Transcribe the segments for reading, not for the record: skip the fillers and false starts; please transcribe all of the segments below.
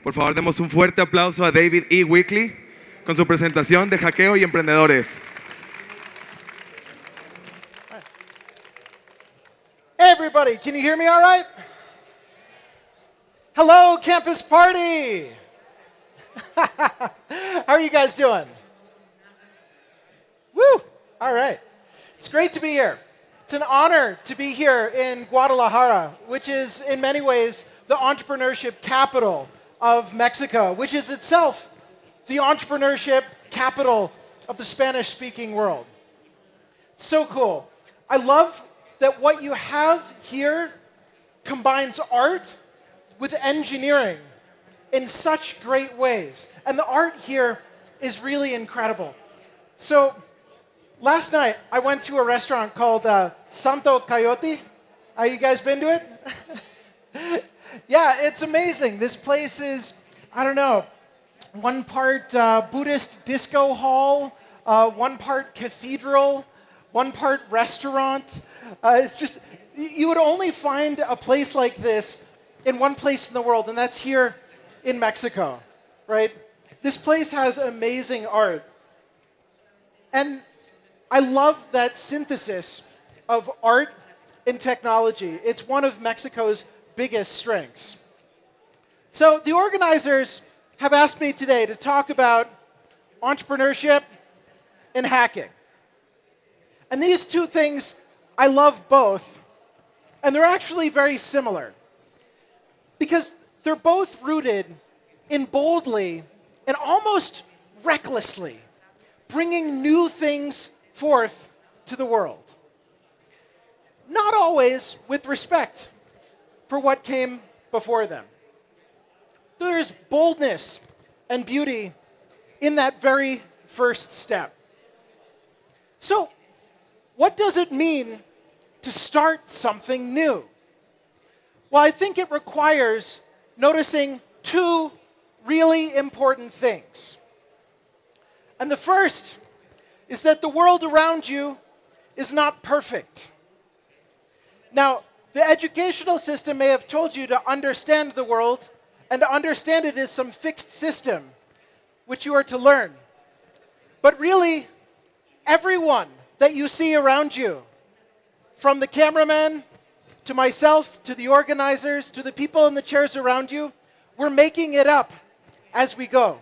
Por favor, demos un fuerte aplauso a David E. Weekly con su presentación de hackeo y emprendedores. Hey everybody, can you hear me all right? Hello, campus party! How are you guys doing? Woo! All right. It's great to be here. It's an honor to be here in Guadalajara, which is in many ways the entrepreneurship capital of Mexico, which is itself the entrepreneurship capital of the Spanish-speaking world. It's so cool. I love that what you have here combines art with engineering in such great ways. And the art here is really incredible. So last night, I went to a restaurant called Santo Coyote. You guys been to it? Yeah, it's amazing. This place is, I don't know, one part Buddhist disco hall, one part cathedral, one part restaurant. It's just, you would only find a place like this in one place in the world, and that's here in Mexico, right? This place has amazing art. And I love that synthesis of art and technology. It's one of Mexico's biggest strengths. So the organizers have asked me today to talk about entrepreneurship and hacking. And these two things, I love both, and they're actually very similar because they're both rooted in boldly and almost recklessly bringing new things forth to the world. Not always with respect for what came before them. There's boldness and beauty in that very first step. So, what does it mean to start something new? Well, I think it requires noticing two really important things. And the first is that the world around you is not perfect. Now, the educational system may have told you to understand the world, and to understand it is some fixed system which you are to learn. But really, everyone that you see around you, from the cameraman to myself, to the organizers, to the people in the chairs around you, we're making it up as we go.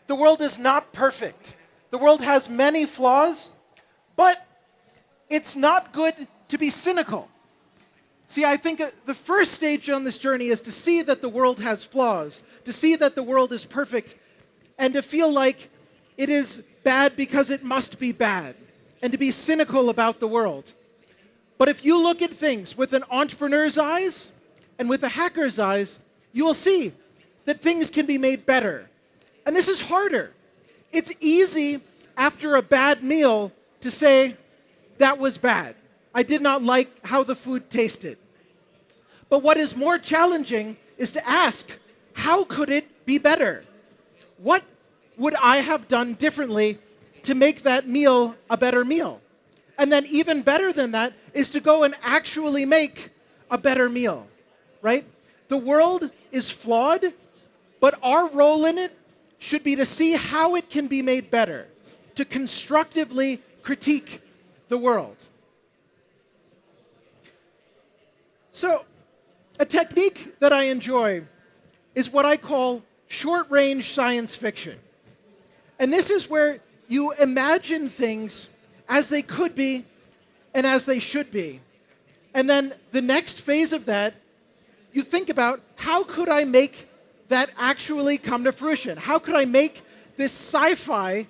The world is not perfect. The world has many flaws, but it's not good to be cynical. See, I think the first stage on this journey is to see that the world has flaws, to see that the world is perfect, and to feel like it is bad because it must be bad, and to be cynical about the world. But if you look at things with an entrepreneur's eyes and with a hacker's eyes, you will see that things can be made better. And this is harder. It's easy after a bad meal to say, that was bad. I did not like how the food tasted. But what is more challenging is to ask, how could it be better? What would I have done differently to make that meal a better meal? And then even better than that is to go and actually make a better meal, right? The world is flawed, but our role in it should be to see how it can be made better, to constructively critique the world. So, a technique that I enjoy is what I call short-range science fiction. And this is where you imagine things as they could be and as they should be. And then the next phase of that, you think about, how could I make that actually come to fruition? How could I make this sci-fi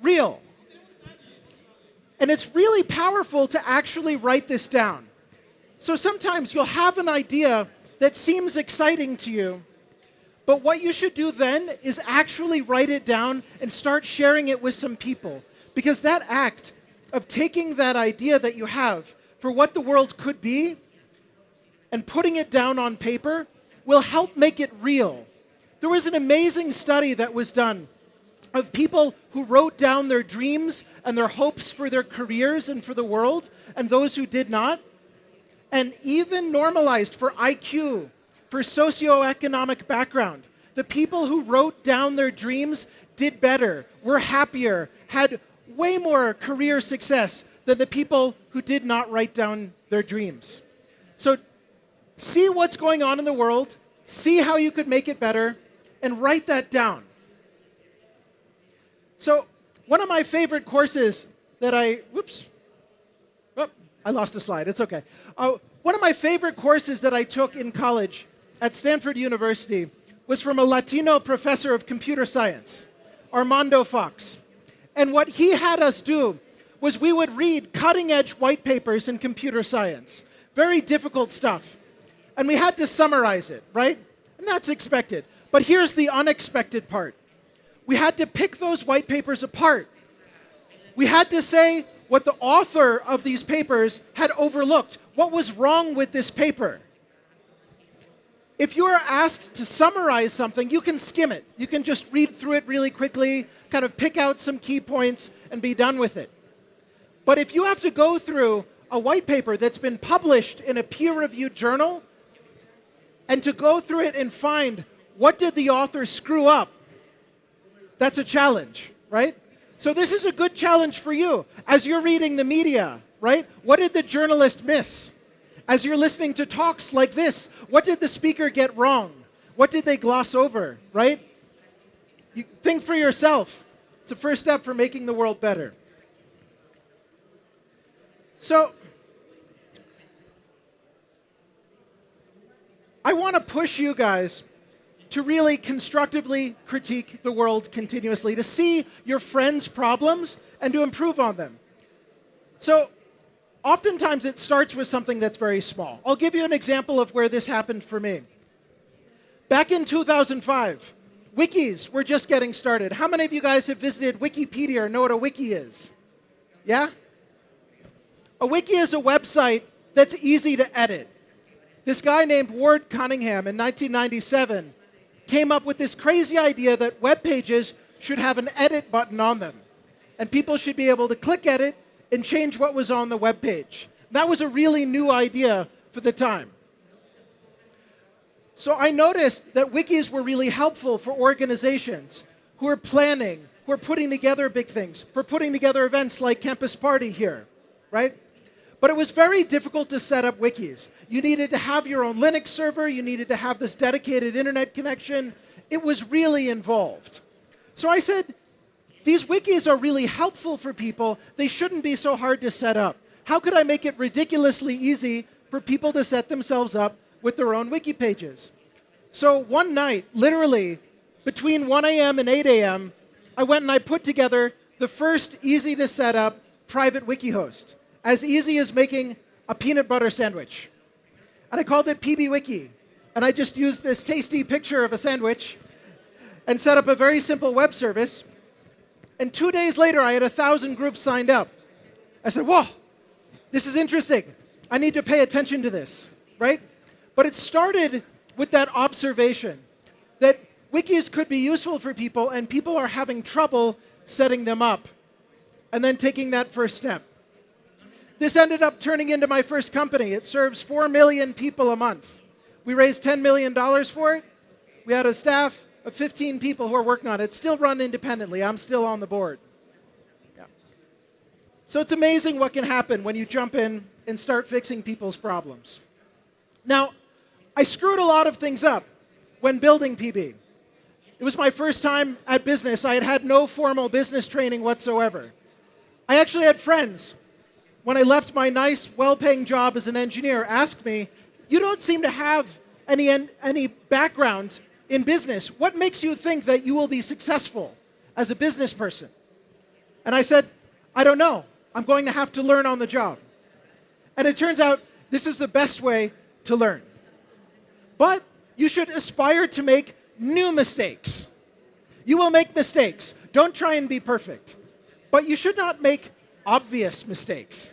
real? And it's really powerful to actually write this down. So sometimes you'll have an idea that seems exciting to you, but what you should do then is actually write it down and start sharing it with some people. Because that act of taking that idea that you have for what the world could be and putting it down on paper will help make it real. There was an amazing study that was done of people who wrote down their dreams and their hopes for their careers and for the world, and those who did not. And even normalized for IQ, for socioeconomic background. the people who wrote down their dreams did better, were happier, had way more career success than the people who did not write down their dreams. So see what's going on in the world, see how you could make it better, and write that down. So one of my favorite courses that I lost a slide, it's okay. One of my favorite courses that I took in college at Stanford University was from a Latino professor of computer science, Armando Fox. And what he had us do was we would read cutting-edge white papers in computer science, very difficult stuff. And we had to summarize it, right? And that's expected. But here's the unexpected part. We had to pick those white papers apart. We had to say what the author of these papers had overlooked. What was wrong with this paper? If you are asked to summarize something, you can skim it. You can just read through it really quickly, kind of pick out some key points, and be done with it. But if you have to go through a white paper that's been published in a peer-reviewed journal, and to go through it and find what did the author screw up, that's a challenge, right? So this is a good challenge for you. As you're reading the media, right? What did the journalist miss? As you're listening to talks like this, what did the speaker get wrong? What did they gloss over, right? You think for yourself. It's a first step for making the world better. So I want to push you guys to really constructively critique the world continuously, to see your friends' problems and to improve on them. So oftentimes it starts with something that's very small. I'll give you an example of where this happened for me. Back in 2005, wikis were just getting started. How many of you guys have visited Wikipedia or know what a wiki is? Yeah? A wiki is a website that's easy to edit. This guy named Ward Cunningham in 1997 came up with this crazy idea that web pages should have an edit button on them. And people should be able to click edit and change what was on the web page. That was a really new idea for the time. So I noticed that wikis were really helpful for organizations who are planning, who are putting together big things, for putting together events like Campus Party here, right? But it was very difficult to set up wikis. You needed to have your own Linux server. You needed to have this dedicated internet connection. It was really involved. So I said, these wikis are really helpful for people. They shouldn't be so hard to set up. How could I make it ridiculously easy for people to set themselves up with their own wiki pages? So one night, literally, between 1 a.m. and 8 a.m., I went and I put together the first easy-to-set-up private wiki host. As easy as making a peanut butter sandwich. And I called it PBWiki. And I just used this tasty picture of a sandwich and set up a very simple web service. And 2 days later, I had 1,000 groups signed up. I said, whoa, this is interesting. I need to pay attention to this, right? But it started with that observation that wikis could be useful for people and people are having trouble setting them up and then taking that first step. This ended up turning into my first company. It serves 4 million people a month. We raised $10 million for it. We had a staff of 15 people who are working on it. It's still run independently. I'm still on the board. Yeah. So it's amazing what can happen when you jump in and start fixing people's problems. Now, I screwed a lot of things up when building PB. It was my first time at business. I had had no formal business training whatsoever. I actually had friends when I left my nice, well-paying job as an engineer, asked me, you don't seem to have any background in business. What makes you think that you will be successful as a business person? And I said, I don't know. I'm going to have to learn on the job. And it turns out this is the best way to learn. But you should aspire to make new mistakes. You will make mistakes. Don't try and be perfect. But you should not make obvious mistakes.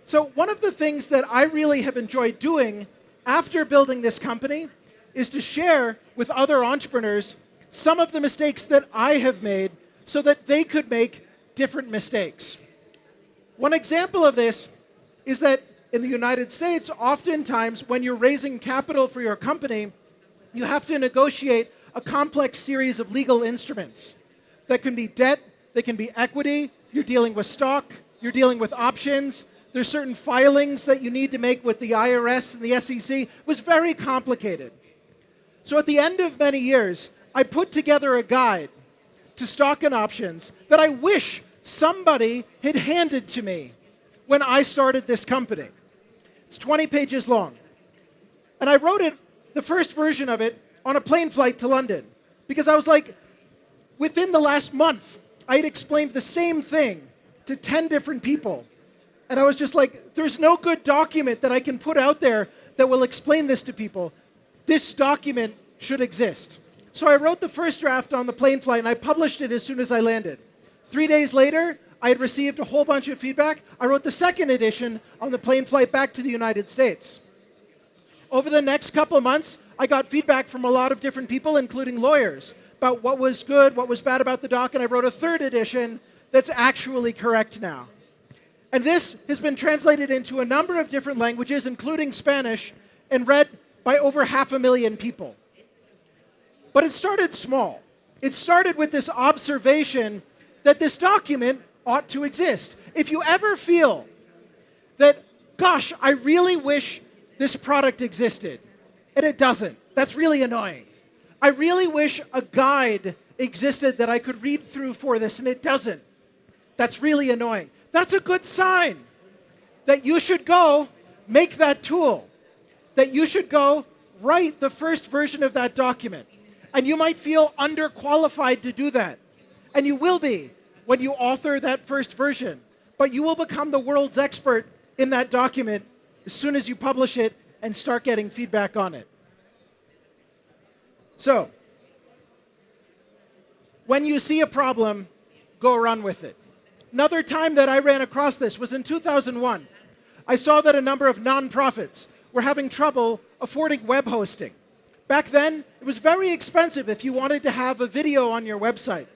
So one of the things that I really have enjoyed doing after building this company is to share with other entrepreneurs some of the mistakes that I have made so that they could make different mistakes. One example of this is that in the United States, oftentimes when you're raising capital for your company, you have to negotiate a complex series of legal instruments. That can be debt, they can be equity, you're dealing with stock, you're dealing with options, there's certain filings that you need to make with the IRS and the SEC. It was very complicated. So at the end of many years, I put together a guide to stock and options that I wish somebody had handed to me when I started this company. It's 20 pages long. And I wrote it, the first version of it, on a plane flight to London. Because I was like, within the last month, I had explained the same thing to 10 different people. And I was just like, there's no good document that I can put out there that will explain this to people. This document should exist. So I wrote the first draft on the plane flight, and I published it as soon as I landed. 3 days later, I had received a whole bunch of feedback. I wrote the second edition on the plane flight back to the United States. Over the next couple of months, I got feedback from a lot of different people, including lawyers, about what was good, what was bad about the doc, and I wrote a third edition that's actually correct now. And this has been translated into a number of different languages, including Spanish, and read by over 500,000 people. But it started small. It started with this observation that this document ought to exist. If you ever feel that, gosh, I really wish this product existed, and it doesn't, that's really annoying. I really wish a guide existed that I could read through for this, and it doesn't. That's really annoying. That's a good sign that you should go make that tool, that you should go write the first version of that document. And you might feel underqualified to do that. And you will be when you author that first version. But you will become the world's expert in that document as soon as you publish it and start getting feedback on it. So, when you see a problem, go run with it. Another time that I ran across this was in 2001. I saw that a number of nonprofits were having trouble affording web hosting. Back then, it was very expensive if you wanted to have a video on your website.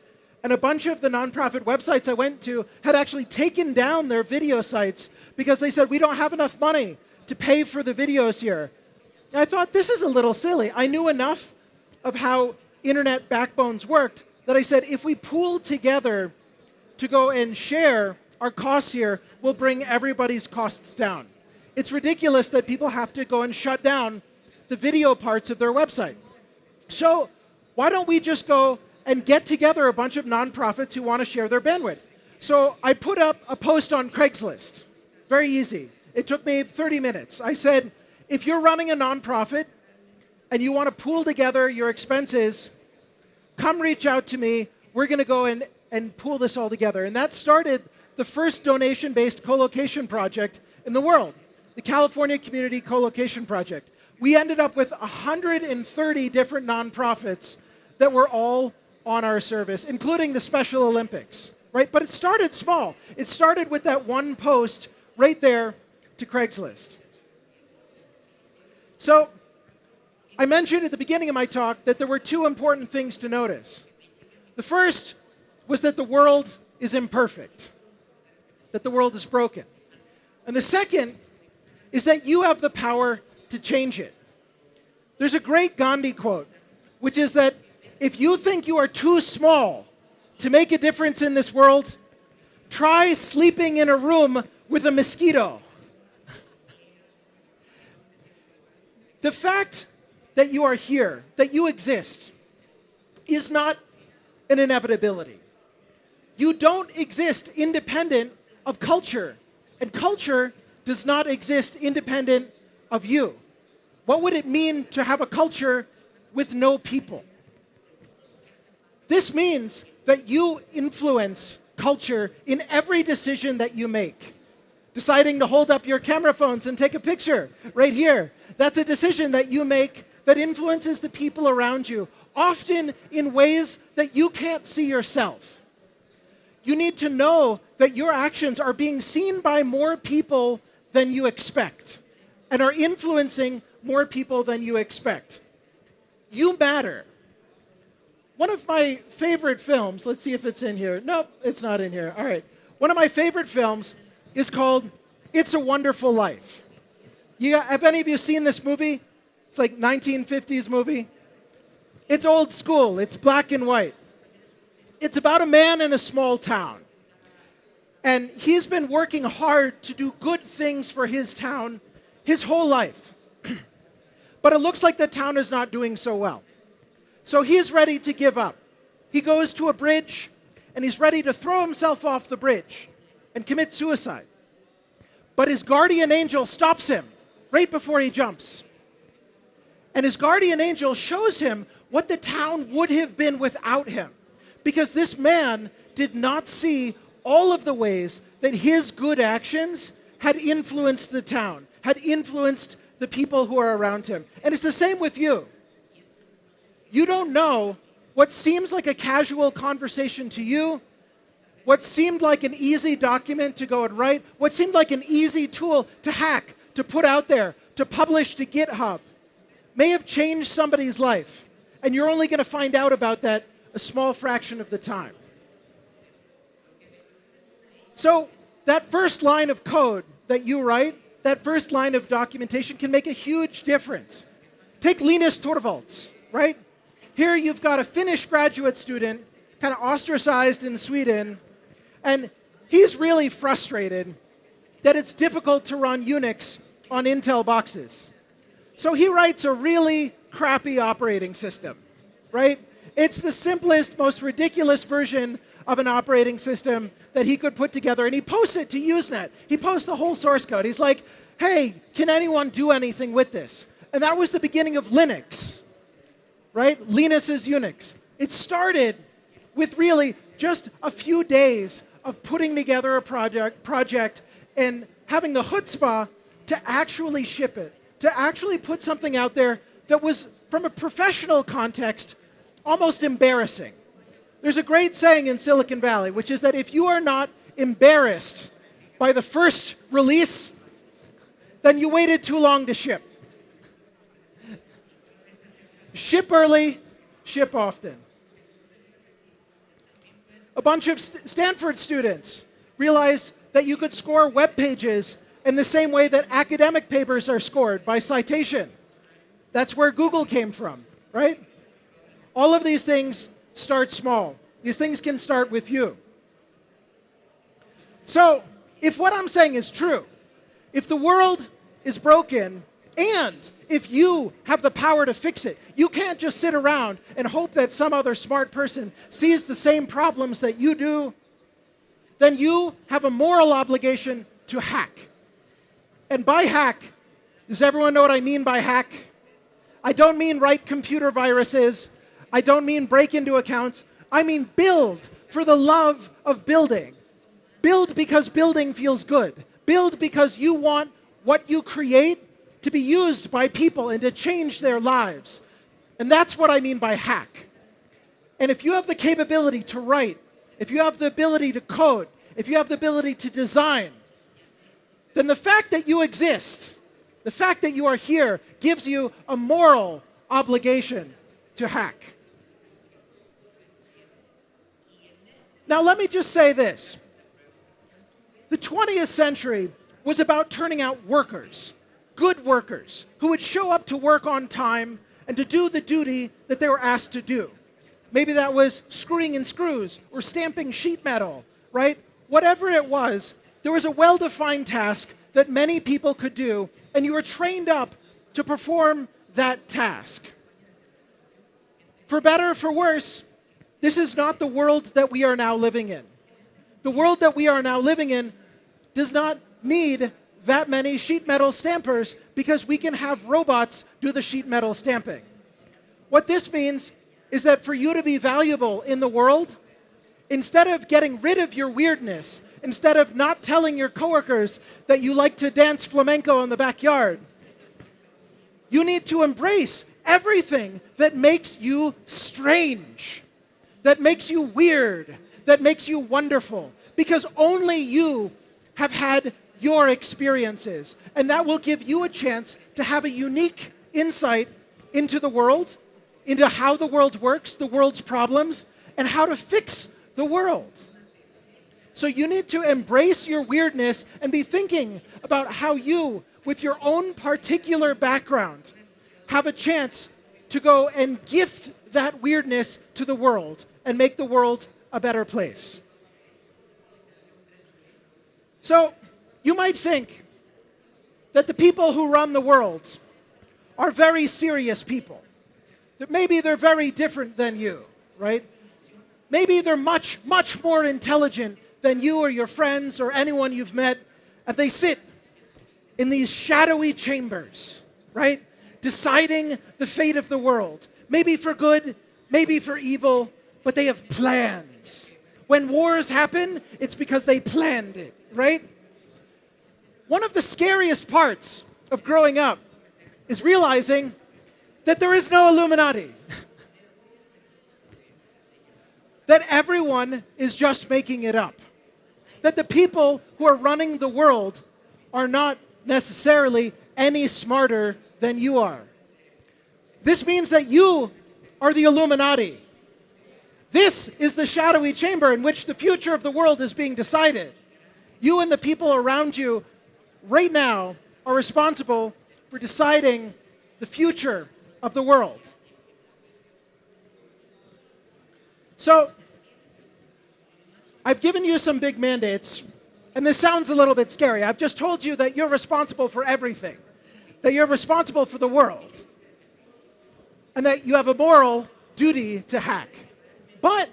And a bunch of the nonprofit websites I went to had actually taken down their video sites because they said, we don't have enough money to pay for the videos here. And I thought, this is a little silly. I knew enough of how internet backbones worked that I said, if we pool together to go and share our costs here, we'll bring everybody's costs down. It's ridiculous that people have to go and shut down the video parts of their website. So why don't we just go and get together a bunch of nonprofits who want to share their bandwidth? So I put up a post on Craigslist. Very easy. It took me 30 minutes. I said, if you're running a nonprofit and you want to pool together your expenses, come reach out to me. We're going to go and pool this all together. And that started the first donation-based co-location project in the world, the California Community Co-location Project. We ended up with 130 different nonprofits that were all on our service, including the Special Olympics, right? But it started small. It started with that one post right there to Craigslist. So I mentioned at the beginning of my talk that there were two important things to notice. The first was that the world is imperfect, that the world is broken. And the second is that you have the power to change it. There's a great Gandhi quote, which is that if you think you are too small to make a difference in this world, try sleeping in a room with a mosquito. The fact that you are here, that you exist, is not an inevitability. You don't exist independent of culture, and culture does not exist independent of you. What would it mean to have a culture with no people? This means that you influence culture in every decision that you make. Deciding to hold up your camera phones and take a picture right here, that's a decision that you make that influences the people around you, often in ways that you can't see yourself. You need to know that your actions are being seen by more people than you expect and are influencing more people than you expect. You matter. One of my favorite films, let's see if it's in here. Nope, it's not in here. All right. One of my favorite films is called It's a Wonderful Life. Have any of you seen this movie? It's like 1950s movie. It's old school. It's black and white. It's about a man in a small town. And he's been working hard to do good things for his town his whole life. But it looks like the town is not doing so well. So he's ready to give up. He goes to a bridge, and he's ready to throw himself off the bridge and commit suicide. But his guardian angel stops him right before he jumps. And his guardian angel shows him what the town would have been without him. Because this man did not see all of the ways that his good actions had influenced the town, had influenced the people who are around him. And it's the same with you. You don't know what seems like a casual conversation to you, what seemed like an easy document to go and write, what seemed like an easy tool to hack, to put out there, to publish to GitHub, may have changed somebody's life. And you're only going to find out about that a small fraction of the time. So that first line of code that you write, that first line of documentation can make a huge difference. Take Linus Torvalds, right? Here you've got a Finnish graduate student, kind of ostracized in Sweden, and he's really frustrated that it's difficult to run Unix on Intel boxes. So he writes a really crappy operating system, right? It's the simplest, most ridiculous version of an operating system that he could put together, and he posts it to Usenet. He posts the whole source code. He's like, hey, can anyone do anything with this? And that was the beginning of Linux, right? Linus's Unix. It started with really just a few days of putting together a project and having the chutzpah to actually ship it, to actually put something out there that was, from a professional context, almost embarrassing. There's a great saying in Silicon Valley, which is that if you are not embarrassed by the first release, then you waited too long to ship. Ship early, ship often. A bunch of Stanford students realized that you could score web pages in the same way that academic papers are scored, by citation. That's where Google came from, right? All of these things start small. These things can start with you. So, if what I'm saying is true, if the world is broken, and if you have the power to fix it, you can't just sit around and hope that some other smart person sees the same problems that you do, then you have a moral obligation to hack. And by hack, does everyone know what I mean by hack? I don't mean write computer viruses. I don't mean break into accounts. I mean build for the love of building. Build because building feels good. Build because you want what you create to be used by people and to change their lives. And that's what I mean by hack. And if you have the capability to write, if you have the ability to code, if you have the ability to design, then the fact that you exist, the fact that you are here, gives you a moral obligation to hack. Now let me just say this. The 20th century was about turning out workers, good workers, who would show up to work on time and to do the duty that they were asked to do. Maybe that was screwing in screws or stamping sheet metal, right? Whatever it was, there was a well-defined task that many people could do, and you were trained up to perform that task. For better or for worse, this is not the world that we are now living in. The world that we are now living in does not need that many sheet metal stampers because we can have robots do the sheet metal stamping. What this means is that for you to be valuable in the world, instead of getting rid of your weirdness, instead of not telling your coworkers that you like to dance flamenco in the backyard, you need to embrace everything that makes you strange, that makes you weird, that makes you wonderful, because only you have had your experiences, and that will give you a chance to have a unique insight into the world, into how the world works, the world's problems, and how to fix the world. So you need to embrace your weirdness and be thinking about how you, with your own particular background, have a chance to go and gift that weirdness to the world and make the world a better place. So you might think that the people who run the world are very serious people. That maybe they're very different than you, right? Maybe they're much, much more intelligent than you or your friends or anyone you've met, and they sit in these shadowy chambers, right? Deciding the fate of the world. Maybe for good, maybe for evil, but they have plans. When wars happen, it's because they planned it, right? One of the scariest parts of growing up is realizing that there is no Illuminati. That everyone is just making it up. That the people who are running the world are not necessarily any smarter than you are. This means that you are the Illuminati. This is the shadowy chamber in which the future of the world is being decided. You and the people around you right now are responsible for deciding the future of the world. So, I've given you some big mandates, and this sounds a little bit scary. I've just told you that you're responsible for everything, that you're responsible for the world, and that you have a moral duty to hack. But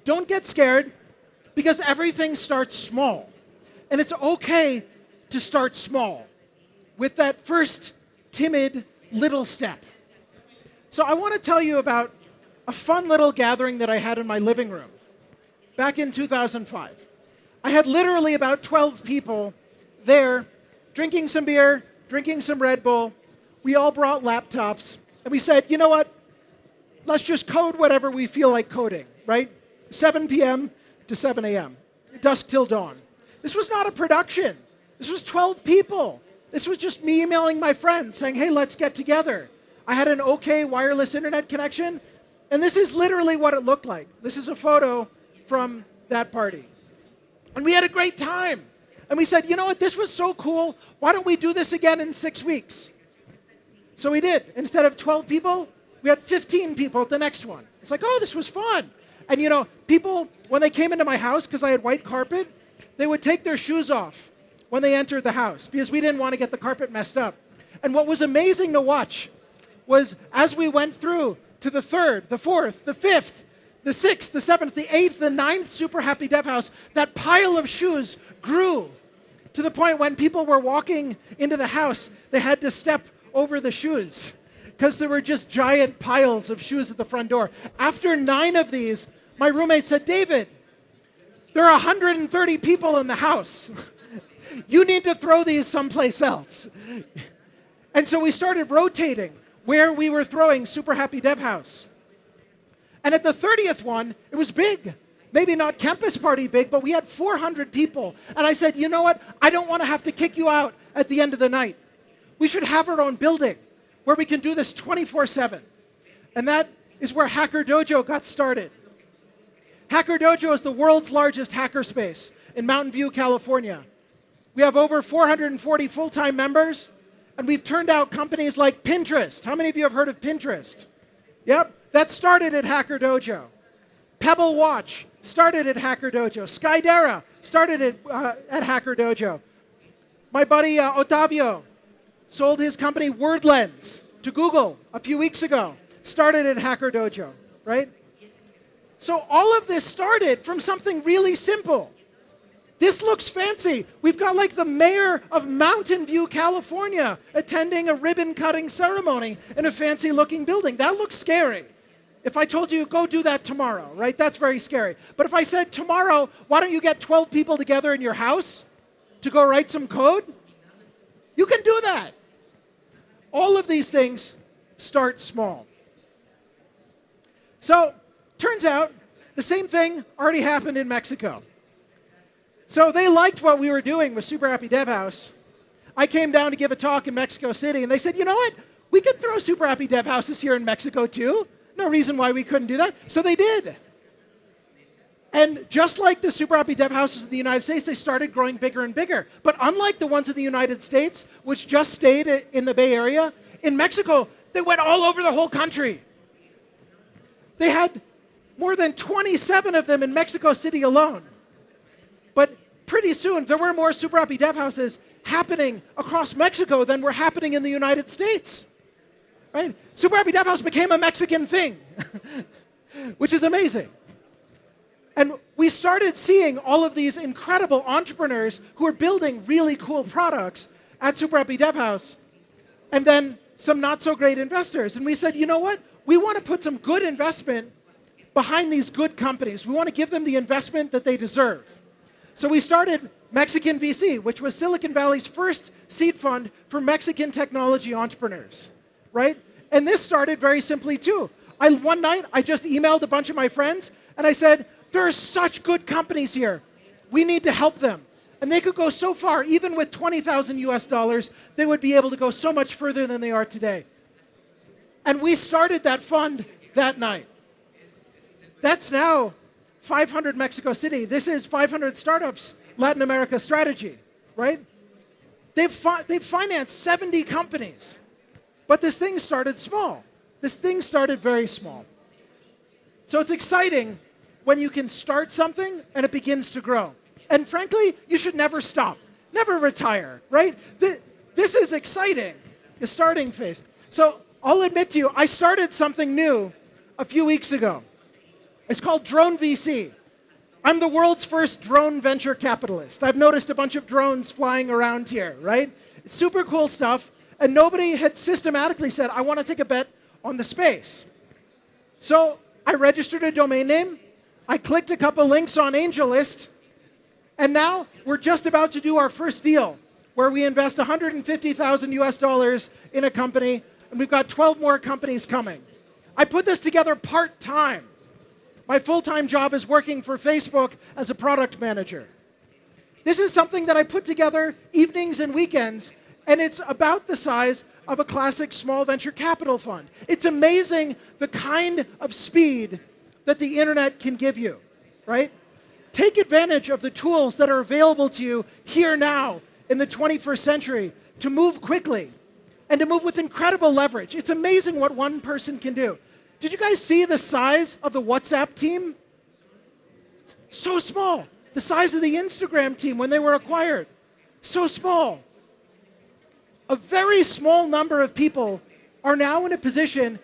don't get scared, because everything starts small. And it's okay to start small with that first timid little step. So I want to tell you about a fun little gathering that I had in my living room back in 2005. I had literally about 12 people there drinking some beer, drinking some Red Bull. We all brought laptops, and we said, you know what? Let's just code whatever we feel like coding, right? 7 p.m. to 7 a.m., dusk till dawn. This was not a production. This was 12 people. This was just me emailing my friends saying, hey, let's get together. I had an okay wireless internet connection, and this is literally what it looked like. This is a photo from that party. And we had a great time. And we said, you know what, this was so cool. Why don't we do this again in 6 weeks? So we did. Instead of 12 people, we had 15 people at the next one. It's like, oh, this was fun. And you know, people, when they came into my house, because I had white carpet, they would take their shoes off when they entered the house because we didn't want to get the carpet messed up. And what was amazing to watch was as we went through to the third, the fourth, the fifth, the sixth, the seventh, the eighth, the ninth Super Happy Dev House, that pile of shoes grew to the point when people were walking into the house, they had to step over the shoes because there were just giant piles of shoes at the front door. After 9 of these, my roommate said, David, there are 130 people in the house. You need to throw these someplace else. And so we started rotating where we were throwing Super Happy Dev House. And at the 30th one, it was big. Maybe not campus party big, but we had 400 people. And I said, you know what? I don't want to have to kick you out at the end of the night. We should have our own building where we can do this 24/7. And that is where Hacker Dojo got started. Hacker Dojo is the world's largest hackerspace in Mountain View, California. We have over 440 full-time members, and we've turned out companies like Pinterest. How many of you have heard of Pinterest? Yep, that started at Hacker Dojo. Pebble Watch started at Hacker Dojo. Skydera started at Hacker Dojo. My buddy Otavio sold his company WordLens to Google a few weeks ago. Started at Hacker Dojo, right? So all of this started from something really simple. This looks fancy. We've got like the mayor of Mountain View, California, attending a ribbon-cutting ceremony in a fancy-looking building. That looks scary. If I told you, go do that tomorrow, right? That's very scary. But if I said, tomorrow, why don't you get 12 people together in your house to go write some code? You can do that. All of these things start small. So, turns out, the same thing already happened in Mexico. So they liked what we were doing with Super Happy Dev House. I came down to give a talk in Mexico City, and they said, you know what? We could throw Super Happy Dev Houses here in Mexico, too. No reason why we couldn't do that. So they did. And just like the Super Happy Dev Houses in the United States, they started growing bigger and bigger. But unlike the ones in the United States, which just stayed in the Bay Area, in Mexico, They went all over the whole country. They had more than 27 of them in Mexico City alone. But pretty soon, there were more super happy dev houses happening across Mexico than were happening in the United States. Right? Super happy dev house became a Mexican thing, which is amazing. And we started seeing all of these incredible entrepreneurs who are building really cool products at Super Happy Dev House, and then some not so great investors. And we said, you know what? We want to put some good investment behind these good companies. We want to give them the investment that they deserve. So we started Mexican VC, which was Silicon Valley's first seed fund for Mexican technology entrepreneurs, right? And this started very simply too. One night, I just emailed a bunch of my friends, and I said, there are such good companies here. We need to help them. And they could go so far, even with 20,000 US dollars, they would be able to go so much further than they are today. And we started that fund that night. That's now 500 Mexico City. This is 500 startups, Latin America strategy, right? They've financed 70 companies. But this thing started small. This thing started very small. So it's exciting when you can start something and it begins to grow. And frankly, you should never stop, never retire, right? This is exciting, the starting phase. So I'll admit to you, I started something new a few weeks ago. It's called Drone VC. I'm the world's first drone venture capitalist. I've noticed a bunch of drones flying around here, right? It's super cool stuff, and nobody had systematically said, I want to take a bet on the space. So I registered a domain name, I clicked a couple links on AngelList, and now we're just about to do our first deal where we invest 150,000 US dollars in a company, and we've got 12 more companies coming. I put this together part-time. My full-time job is working for Facebook as a product manager. This is something that I put together evenings and weekends, and it's about the size of a classic small venture capital fund. It's amazing the kind of speed that the internet can give you, right? Take advantage of the tools that are available to you here now in the 21st century to move quickly and to move with incredible leverage. It's amazing what one person can do. Did you guys see the size of the WhatsApp team? It's so small. The size of the Instagram team when they were acquired. So small. A very small number of people are now in a position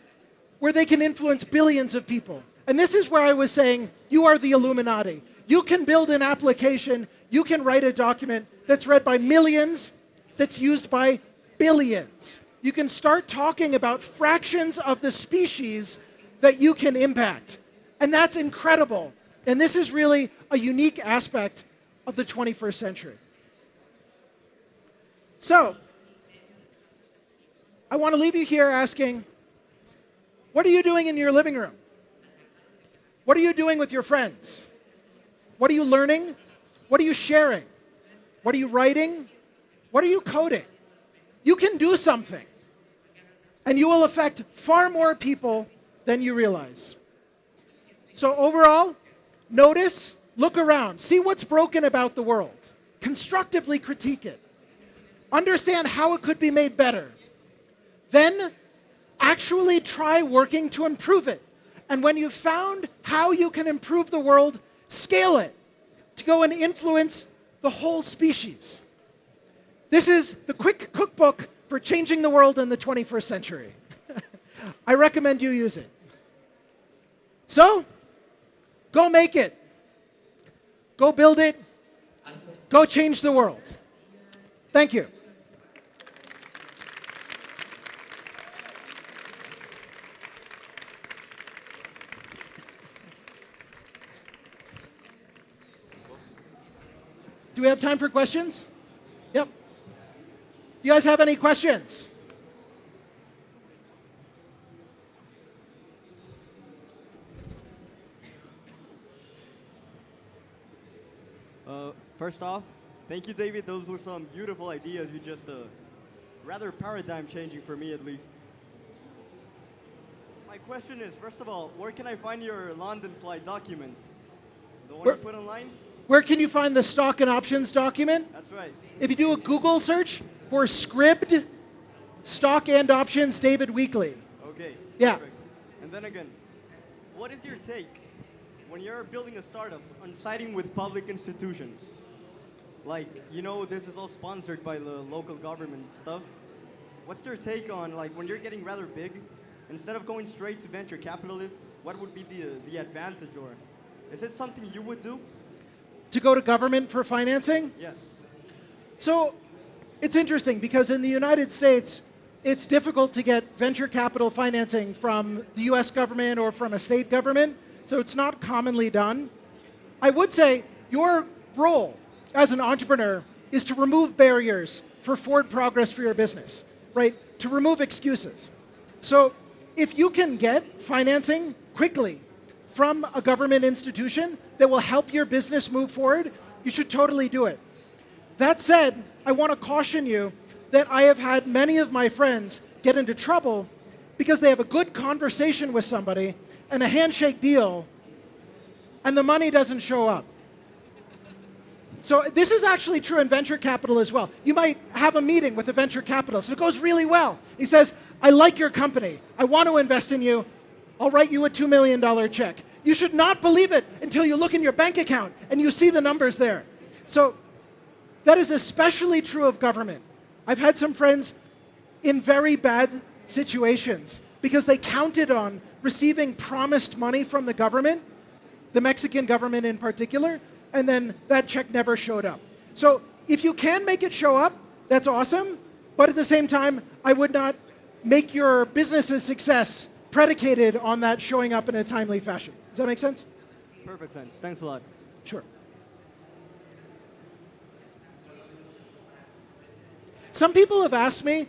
where they can influence billions of people. And this is where I was saying, you are the Illuminati. You can build an application, you can write a document that's read by millions, that's used by billions. You can start talking about fractions of the species that you can impact. And that's incredible. And this is really a unique aspect of the 21st century. So, I want to leave you here asking, what are you doing in your living room? What are you doing with your friends? What are you learning? What are you sharing? What are you writing? What are you coding? You can do something. And you will affect far more people than you realize. So overall, notice, look around, see what's broken about the world. Constructively critique it. Understand how it could be made better. Then actually try working to improve it. And when you've found how you can improve the world, scale it to go and influence the whole species. This is the quick cookbook for changing the world in the 21st century. I recommend you use it. So, go make it. Go build it. Go change the world. Thank you. Do we have time for questions? Yep. Do you guys have any questions? First off, thank you, David. Those were some beautiful ideas. You just rather paradigm changing for me, at least. My question is, first of all, where can I find your London flight document? The one you put online? Where can you find the stock and options document? That's right. If you do a Google search for Scribd, Stock and options, David Weekly. Okay. Yeah. Perfect. And then again, what is your take when you're building a startup on siding with public institutions? Like, you know, this is all sponsored by the local government stuff. What's your take on, like, when you're getting rather big, instead of going straight to venture capitalists, what would be the advantage, or is it something you would do? To go to government for financing? Yes. So it's interesting because in the United States, it's difficult to get venture capital financing from the US government or from a state government, so it's not commonly done. I would say your role as an entrepreneur is to remove barriers for forward progress for your business, right? To remove excuses. So if you can get financing quickly from a government institution that will help your business move forward, you should totally do it. That said, I want to caution you that I have had many of my friends get into trouble because they have a good conversation with somebody and a handshake deal, and the money doesn't show up. So this is actually true in venture capital as well. You might have a meeting with a venture capitalist, and it goes really well. He says, I like your company. I want to invest in you. I'll write you a $2 million check. You should not believe it until you look in your bank account and you see the numbers there. So that is especially true of government. I've had some friends in very bad situations because they counted on receiving promised money from the government, the Mexican government in particular, and then that check never showed up. So if you can make it show up, that's awesome, but at the same time, I would not make your business's success predicated on that showing up in a timely fashion. Does that make sense? Perfect sense. Thanks a lot. Sure. Some people have asked me,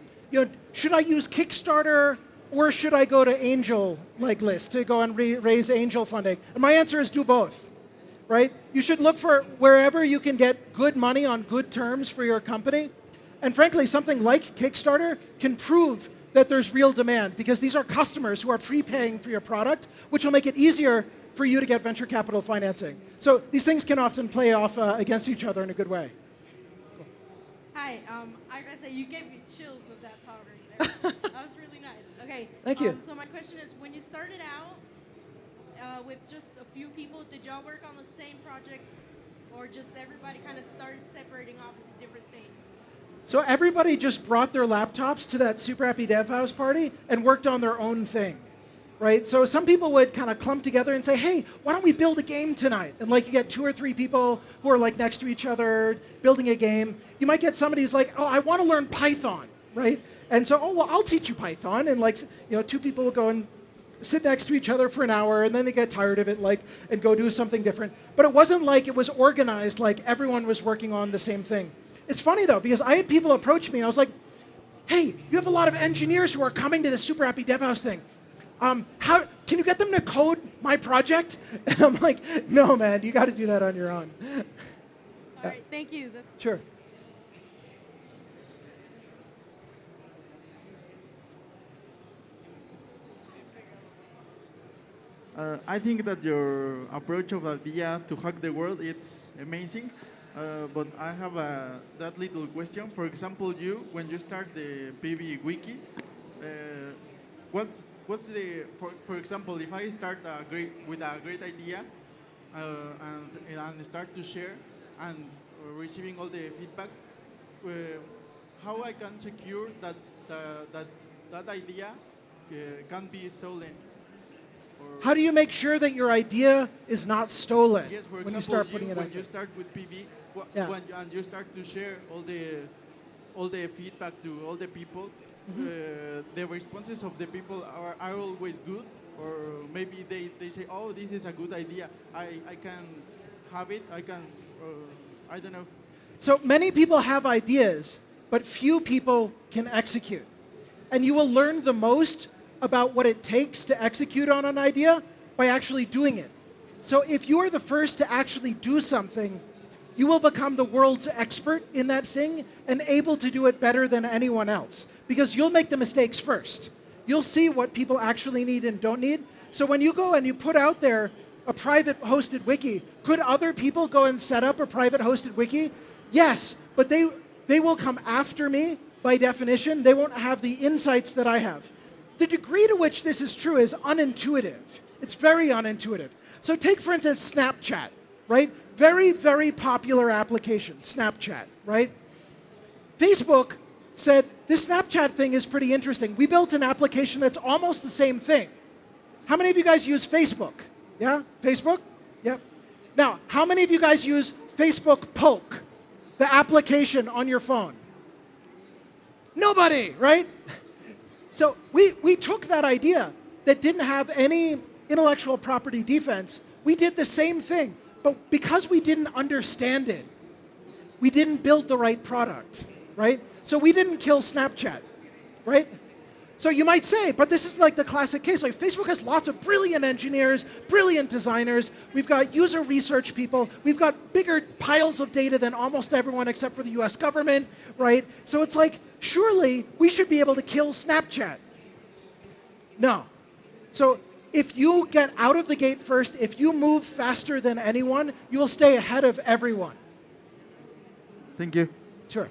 should I use Kickstarter or should I go to angel list to go and raise angel funding? And my answer is do both, right? You should look for wherever you can get good money on good terms for your company. And frankly, something like Kickstarter can prove that there's real demand because these are customers who are prepaying for your product, which will make it easier for you to get venture capital financing. So these things can often play off against each other in a good way. Hi, I gotta say, you gave me chills with that talk right there. That was really nice. Okay. Thank you. So my question is, when you started out with just a few people, did y'all work on the same project, or just everybody kind of started separating off into different things? So everybody just brought their laptops to that Super Happy Dev House party and worked on their own thing, right? So some people would kind of clump together and say, hey, why don't we build a game tonight? And like you get 2 or 3 people who are like next to each other building a game. You might get somebody who's like, oh, I want to learn Python, right? And so, oh, well, I'll teach you Python. And like, 2 people will go and sit next to each other for an hour, and then they get tired of it, and go do something different. But it wasn't like it was organized, like everyone was working on the same thing. It's funny though, because I had people approach me and I was like, hey, you have a lot of engineers who are coming to the Super Happy Dev House thing. How can you get them to code my project? And I'm like, no, man, you got to do that on your own. All right, thank you. Sure. I think that your approach of the idea to hack the world, it's amazing. But I have that little question. For example, when you start the PV Wiki, what's the, for example, if I start with a great idea and start to share and receiving all the feedback, how I can secure that that idea can't be stolen? How do you make sure that your idea is not stolen yes, for when example, you start putting it out when you start with PV, and you start to share all the feedback to all the people, the responses of the people are always good, or maybe they say, oh, this is a good idea, I can have it, I don't know. So many people have ideas, but few people can execute. And you will learn the most about what it takes to execute on an idea by actually doing it. So if you're the first to actually do something, you will become the world's expert in that thing and able to do it better than anyone else, because you'll make the mistakes first. You'll see what people actually need and don't need. So when you go and you put out there a private hosted wiki, could other people go and set up a private hosted wiki? Yes, but they will come after me by definition, they won't have the insights that I have. The degree to which this is true is unintuitive. It's very unintuitive. So take, for instance, Snapchat, right? Very, very popular application, Snapchat, right? Facebook said, this Snapchat thing is pretty interesting. We built an application that's almost the same thing. How many of you guys use Facebook? Yeah? Facebook? Yep. Now, how many of you guys use Facebook Poke, the application on your phone? Nobody, right? So we took that idea that didn't have any intellectual property defense. We did the same thing, but because we didn't understand it, we didn't build the right product, right? So we didn't kill Snapchat, right? So you might say, but this is like the classic case. Like Facebook has lots of brilliant engineers, brilliant designers. We've got user research people. We've got bigger piles of data than almost everyone except for the US government, right? So it's like, surely we should be able to kill Snapchat. No. So if you get out of the gate first, if you move faster than anyone, you will stay ahead of everyone. Thank you. Sure.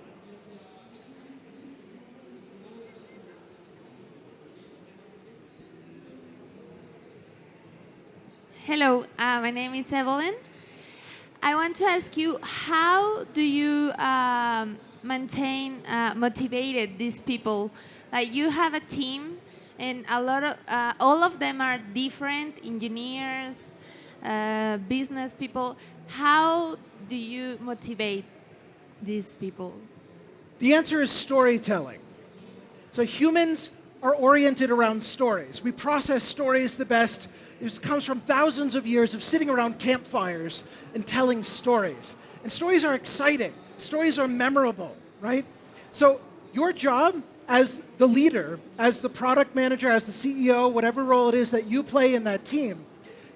Hello, my name is Evelyn. I want to ask you, how do you maintain motivated these people? Like, you have a team, and a lot of all of them are different engineers, business people. How do you motivate these people? The answer is storytelling. So humans are oriented around stories. We process stories the best. It comes from thousands of years of sitting around campfires and telling stories. And stories are exciting. Stories are memorable, right? So your job as the leader, as the product manager, as the CEO, whatever role it is that you play in that team,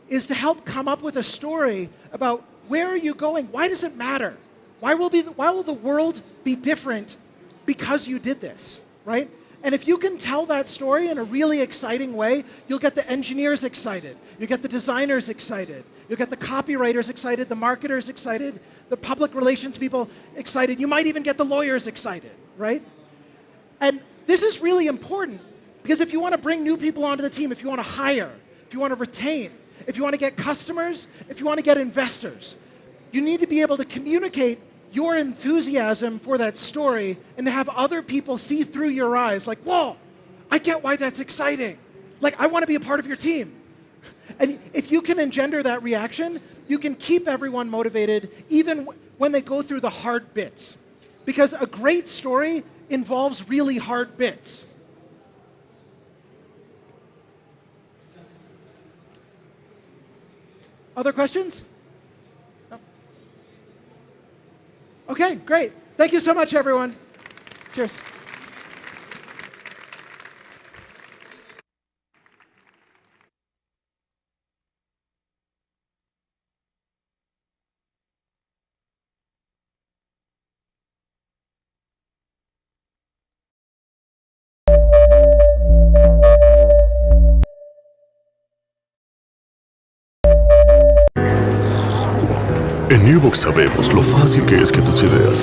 is to help come up with a story about where are you going? Why does it matter? Why will the world be different because you did this, right? And if you can tell that story in a really exciting way, you'll get the engineers excited, you'll get the designers excited, you'll get the copywriters excited, the marketers excited, the public relations people excited, you might even get the lawyers excited, right? And this is really important because if you want to bring new people onto the team, if you want to hire, if you want to retain, if you want to get customers, if you want to get investors, you need to be able to communicate your enthusiasm for that story and to have other people see through your eyes like, whoa, I get why that's exciting. Like, I want to be a part of your team. And if you can engender that reaction, you can keep everyone motivated even when they go through the hard bits. Because a great story involves really hard bits. Other questions? No? Okay, great. Thank you so much, everyone. Cheers. En Newbox sabemos lo fácil que es que tus ideas